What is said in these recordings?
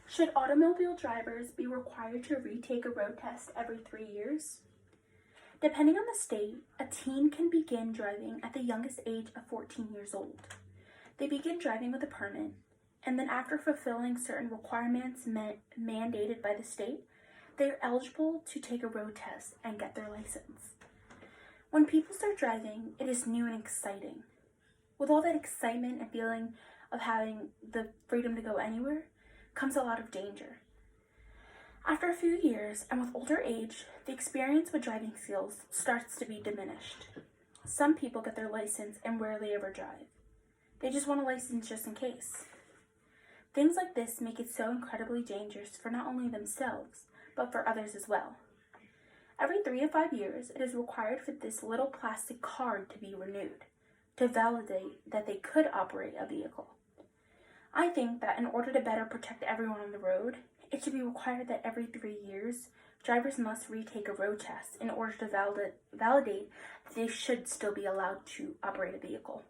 Should automobile drivers be required to retake a road test every 3 years? Depending on the state, a teen can begin driving at the youngest age of 14 years old. They begin driving with a permit, and then after fulfilling certain requirements mandated by the state, they are eligible to take a road test and get their license. When people start driving, it is new and exciting. With all that excitement and feeling of having the freedom to go anywhere, comes a lot of danger. After a few years and with older age, the experience with driving skills starts to be diminished. Some people get their license and rarely ever drive. They just want a license just in case. Things like this make it so incredibly dangerous for not only themselves, but for others as well. Every 3 to 5 years, it is required for this little plastic card to be renewed to validate that they could operate a vehicle. I think that in order to better protect everyone on the road, it should be required that every 3 years, drivers must retake a road test in order to validate that they should still be allowed to operate a vehicle.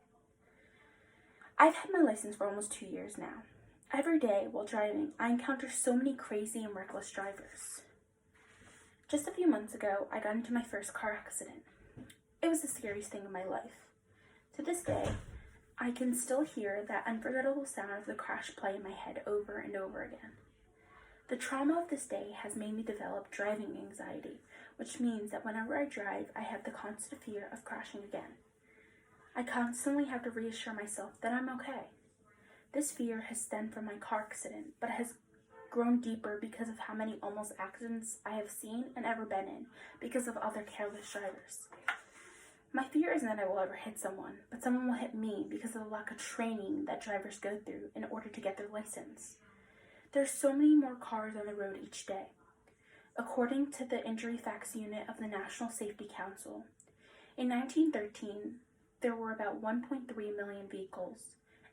I've had my license for almost 2 years now. Every day while driving, I encounter so many crazy and reckless drivers. Just a few months ago, I got into my first car accident. It was the scariest thing in my life. To this day, I can still hear that unforgettable sound of the crash play in my head over and over again. The trauma of this day has made me develop driving anxiety, which means that whenever I drive, I have the constant fear of crashing again. I constantly have to reassure myself that I'm okay. This fear has stemmed from my car accident, but has grown deeper because of how many almost accidents I have seen and ever been in because of other careless drivers. My fear isn't that I will ever hit someone, but someone will hit me because of the lack of training that drivers go through in order to get their license. There's so many more cars on the road each day. According to the Injury Facts Unit of the National Safety Council, in 1913, there were about 1.3 million vehicles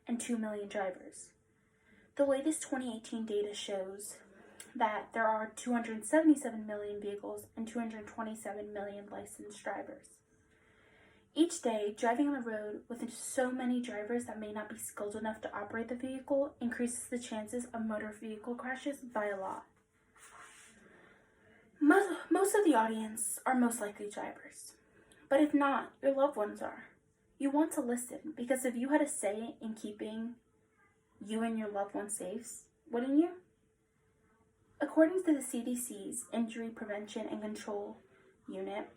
and 2 million drivers. The latest 2018 data shows that there are 277 million vehicles and 227 million licensed drivers. Each day, driving on the road with so many drivers that may not be skilled enough to operate the vehicle increases the chances of motor vehicle crashes by a lot. Most of the audience are most likely drivers, but if not, your loved ones are. You want to listen because if you had a say in keeping you and your loved ones safe, wouldn't you? According to the CDC's Injury Prevention and Control Unit,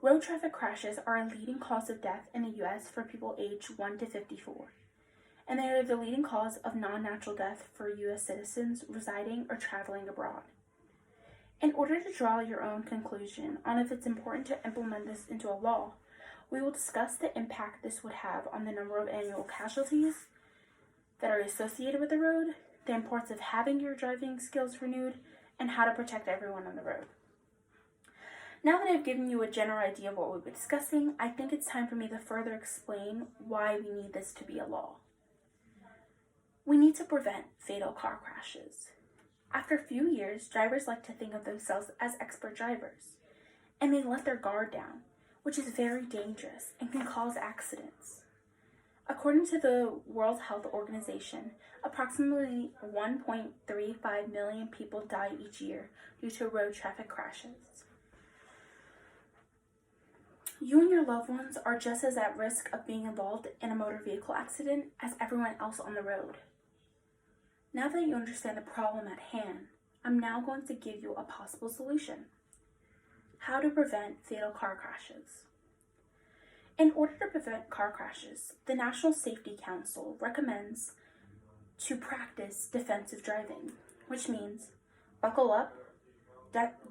road traffic crashes are a leading cause of death in the U.S. for people aged 1 to 54, and they are the leading cause of non-natural death for U.S. citizens residing or traveling abroad. In order to draw your own conclusion on if it's important to implement this into a law, we will discuss the impact this would have on the number of annual casualties that are associated with the road, the importance of having your driving skills renewed, and how to protect everyone on the road. Now that I've given you a general idea of what we'll be discussing, I think it's time for me to further explain why we need this to be a law. We need to prevent fatal car crashes. After a few years, drivers like to think of themselves as expert drivers, and they let their guard down, which is very dangerous and can cause accidents. According to the World Health Organization, approximately 1.35 million people die each year due to road traffic crashes. You and your loved ones are just as at risk of being involved in a motor vehicle accident as everyone else on the road. Now that you understand the problem at hand, I'm now going to give you a possible solution. How to prevent fatal car crashes. In order to prevent car crashes, the National Safety Council recommends to practice defensive driving, which means buckle up,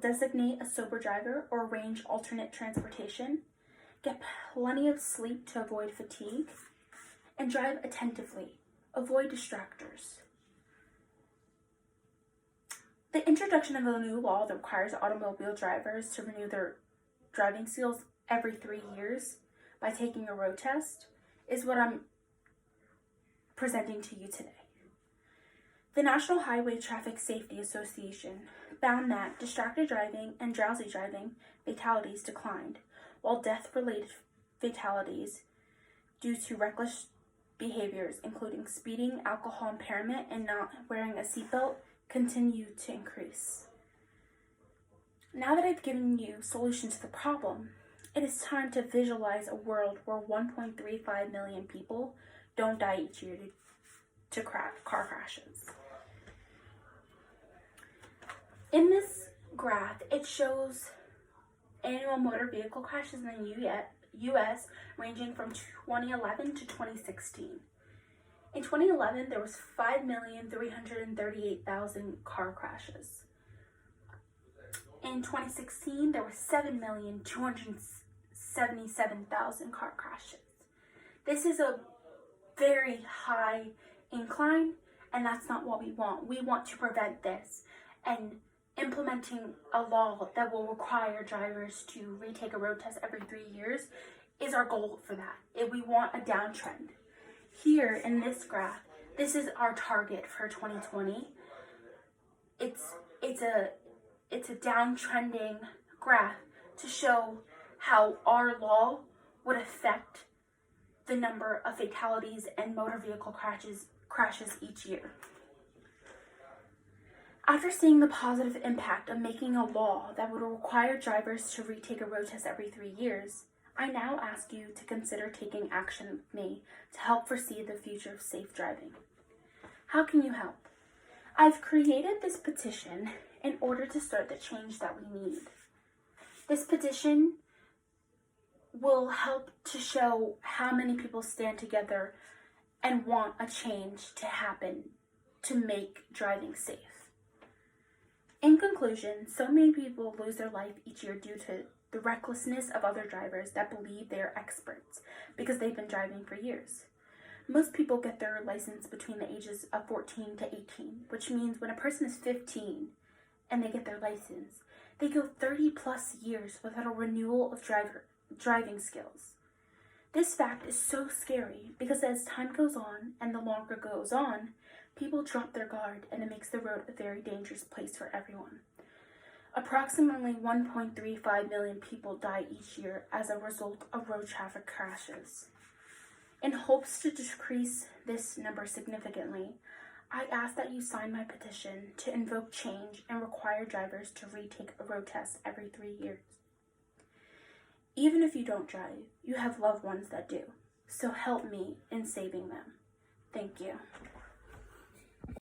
designate a sober driver or arrange alternate transportation, get plenty of sleep to avoid fatigue, and drive attentively. Avoid distractors. The introduction of a new law that requires automobile drivers to renew their driving skills every 3 years by taking a road test is what I'm presenting to you today. The National Highway Traffic Safety Association found that distracted driving and drowsy driving fatalities declined, while death-related fatalities due to reckless behaviors, including speeding, alcohol impairment, and not wearing a seatbelt, continue to increase. Now that I've given you solutions to the problem, it is time to visualize a world where 1.35 million people don't die each year to car crashes. In this graph, it shows annual motor vehicle crashes in the U.S. ranging from 2011 to 2016. In 2011, there was 5,338,000 car crashes. In 2016, there were 7,277,000 car crashes. This is a very high incline, and that's not what we want. We want to prevent this, and implementing a law that will require drivers to retake a road test every 3 years is our goal for that. We want a downtrend. Here in this graph, this is our target for 2020. It's a downtrending graph to show how our law would affect the number of fatalities and motor vehicle crashes each year. After seeing the positive impact of making a law that would require drivers to retake a road test every 3 years, I now ask you to consider taking action with me to help foresee the future of safe driving. How can you help? I've created this petition in order to start the change that we need. This petition will help to show how many people stand together and want a change to happen to make driving safe. In conclusion, so many people lose their life each year due to the recklessness of other drivers that believe they are experts because they've been driving for years. Most people get their license between the ages of 14 to 18, which means when a person is 15 and they get their license, they go 30 plus years without a renewal of driving skills. This fact is so scary because as time goes on and the longer goes on, people drop their guard and it makes the road a very dangerous place for everyone. Approximately 1.35 million people die each year as a result of road traffic crashes. In hopes to decrease this number significantly, I ask that you sign my petition to invoke change and require drivers to retake a road test every 3 years. Even if you don't drive, you have loved ones that do, so help me in saving them. Thank you.